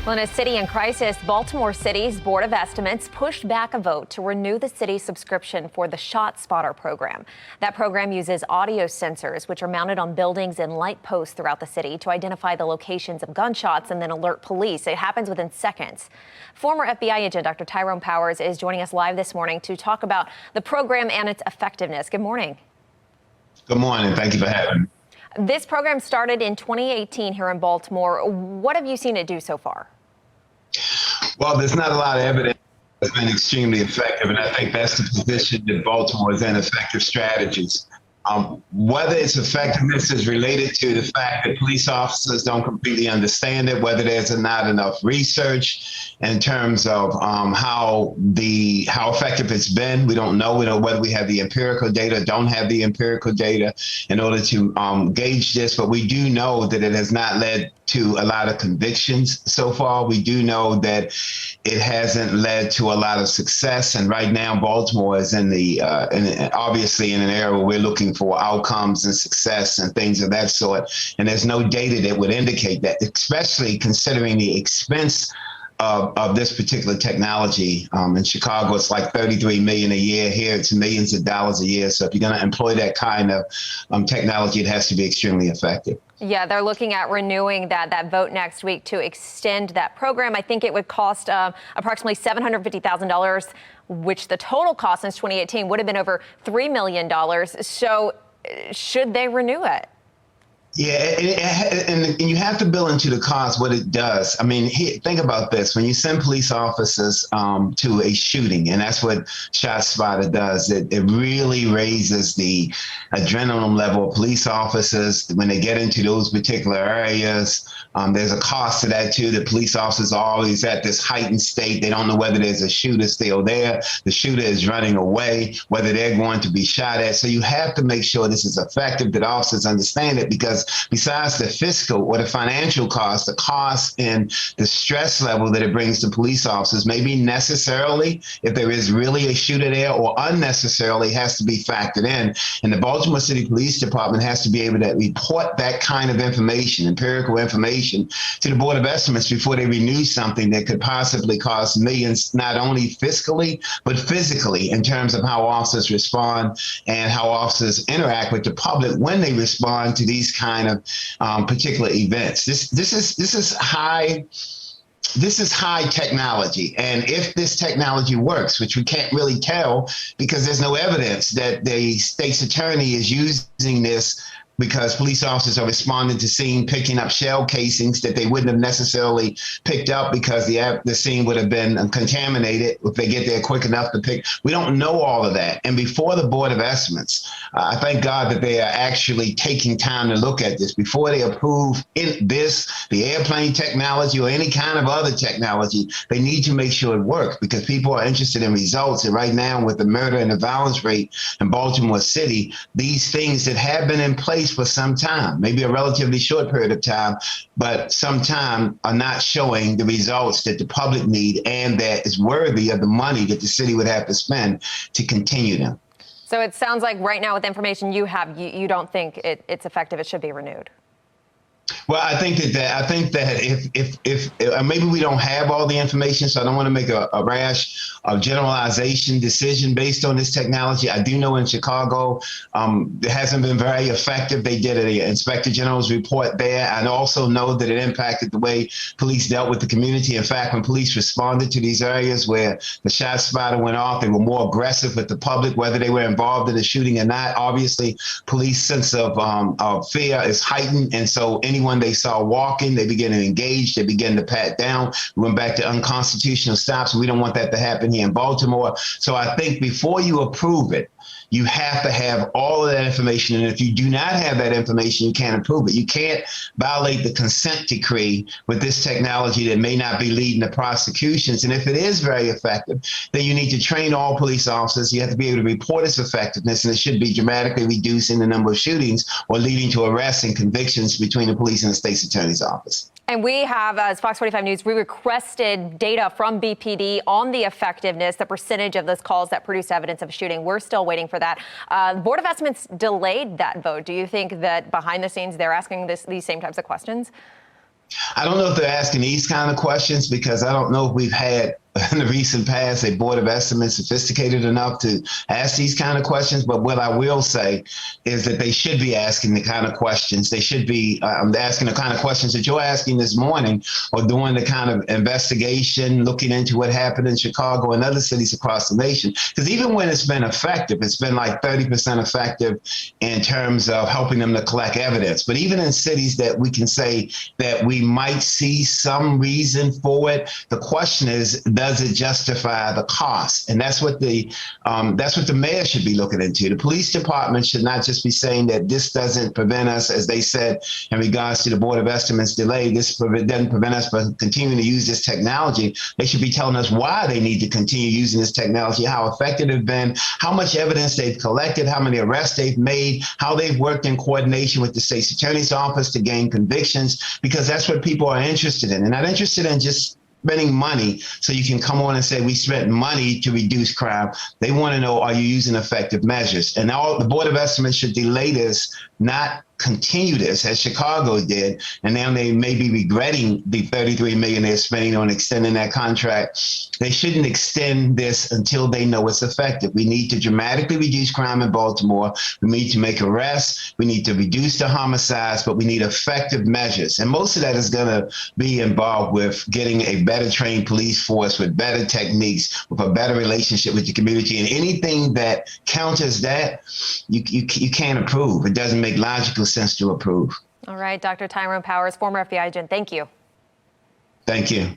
Well, in a city in crisis, Baltimore City's Board of Estimates pushed back a vote to renew the city's subscription for the Shotspotter program. That program uses audio sensors, which are mounted on buildings and light posts throughout the city to identify the locations of gunshots and then alert police. It happens within seconds. Former FBI agent Dr. Tyrone Powers is joining us live this morning to talk about the program and its effectiveness. Good morning. Good morning. Thank you for having me. This program started in 2018 here in Baltimore. What have you seen it do so far? Well, there's not a lot of evidence it's been extremely effective, and I think that's the position that Baltimore is in, effective strategies. Whether its effectiveness is related to the fact that police officers don't completely understand it, whether there's not enough research in terms of how effective it's been, we don't know. We don't know whether we have the empirical data, don't have the empirical data in order to gauge this, but we do know that it has not led to a lot of convictions so far. We do know that it hasn't led to a lot of success, and right now Baltimore is obviously in an era where we're looking for outcomes and success and things of that sort, and there's no data that would indicate that, especially considering the expense of this particular technology. In Chicago, it's like $33 million a year. Here, it's millions of dollars a year. So if you're going to employ that kind of technology, it has to be extremely effective. Yeah, they're looking at renewing that vote next week to extend that program. I think it would cost approximately $750,000, which the total cost since 2018 would have been over $3 million. So should they renew it? Yeah, and you have to build into the cost what it does. I mean, think about this. When you send police officers to a shooting, and that's what Shotspotter does, it really raises the adrenaline level of police officers when they get into those particular areas. There's a cost to that, too. The police officers are always at this heightened state. They don't know whether there's a shooter still there. The shooter is running away, whether they're going to be shot at. So you have to make sure this is effective, that officers understand it, because besides the fiscal or the financial cost, the cost and the stress level that it brings to police officers, maybe necessarily, if there is really a shooter there, or unnecessarily, has to be factored in. And the Baltimore City Police Department has to be able to report that kind of information, empirical information, to the Board of Estimates before they renew something that could possibly cost millions, not only fiscally, but physically, in terms of how officers respond and how officers interact with the public when they respond to these kind of particular events. This is high technology, and if this technology works, which we can't really tell because there's no evidence that the state's attorney is using this, because police officers are responding to scene, picking up shell casings that they wouldn't have necessarily picked up because the scene would have been contaminated if they get there quick enough to pick. We don't know all of that. And before the Board of Estimates, I thank God that they are actually taking time to look at this. Before they approve the airplane technology or any kind of other technology, they need to make sure it works, because people are interested in results. And right now, with the murder and the violence rate in Baltimore City, these things that have been in place for some time, maybe a relatively short period of time, but some time, are not showing the results that the public need and that is worthy of the money that the city would have to spend to continue them. So it sounds like right now, with the information you have, you don't think it's effective. It should be renewed. Well, I think that if maybe we don't have all the information, so I don't want to make a rash generalization decision based on this technology. I do know in Chicago, it hasn't been very effective. They did an Inspector General's report there. I also know that it impacted the way police dealt with the community. In fact, when police responded to these areas where the Shotspotter went off, they were more aggressive with the public, whether they were involved in the shooting or not. Obviously, police sense of fear is heightened, and so anyone they saw walking, they began to engage, they began to pat down. We went back to unconstitutional stops. We don't want that to happen here in Baltimore. So I think before you approve it, you have to have all of that information. And if you do not have that information, you can't approve it. You can't violate the consent decree with this technology that may not be leading to prosecutions. And if it is very effective, then you need to train all police officers. You have to be able to report its effectiveness, and it should be dramatically reducing the number of shootings or leading to arrests and convictions between the police and the state's attorney's office. And we have, as Fox 45 News, we requested data from BPD on the effectiveness, the percentage of those calls that produce evidence of a shooting. We're still waiting for that. The Board of Estimates delayed that vote. Do you think that behind the scenes they're asking these same types of questions? I don't know if they're asking these kind of questions because I don't know if we've had in the recent past a board of estimates sophisticated enough to ask these kind of questions. But what I will say is that they should be asking the kind of questions. They should be asking the kind of questions that you're asking this morning, or doing the kind of investigation, looking into what happened in Chicago and other cities across the nation. Because even when it's been effective, it's been like 30% effective in terms of helping them to collect evidence. But even in cities that we can say that we might see some reason for it, the question is, does it justify the cost? And that's what the mayor should be looking into. The police department should not just be saying that this doesn't prevent us, as they said in regards to the Board of Estimates delay, this doesn't prevent us from continuing to use this technology. They should be telling us why they need to continue using this technology, how effective it's been, how much evidence they've collected, how many arrests they've made, how they've worked in coordination with the state's attorney's office to gain convictions, because that's what people are interested in. They're not interested in just spending money so you can come on and say we spent money to reduce crime. They want to know, are you using effective measures? And all the Board of Estimates should delay this, not continue this as Chicago did. And now they may be regretting the $33 million they're spending on extending that contract. They shouldn't extend this until they know it's effective. We need to dramatically reduce crime in Baltimore. We need to make arrests. We need to reduce the homicides, but we need effective measures. And most of that is going to be involved with getting a better trained police force with better techniques, with a better relationship with the community. And anything that counters that, you can't approve. It doesn't make logical sense to approve. All right, Dr. Tyrone Powers, former FBI agent, thank you. Thank you.